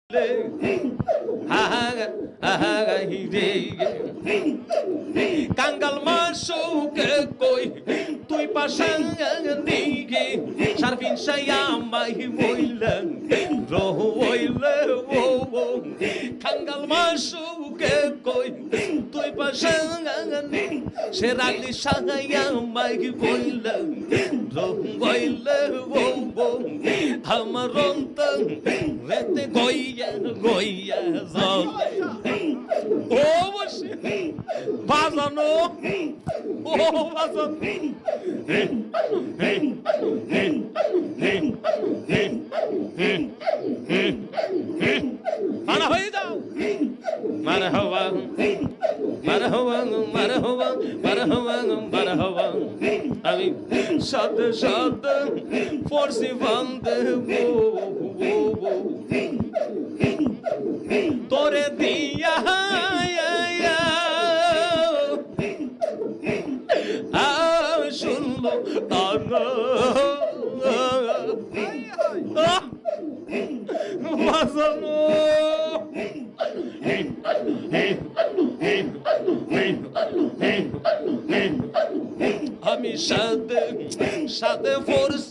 Kangal masuk ke koi tui pasangan digi sarfin saya mai boilan roh boilan wo kangal masuk ke koi tui pasangan serali saya mai boilan roh boilan wo hamarontang rete goya goya ও বসে বাজানো ও বাজানো মারা হয়ে যাও মারা হওয়া মারা হওয়া মারা হওয়া মারা হওয়া মারা হওয়া আমি সাথে সাথে ফোর্সি বান্ধে তোরে দিয়া শুনলো আমি সাথে সাথে ফোর্স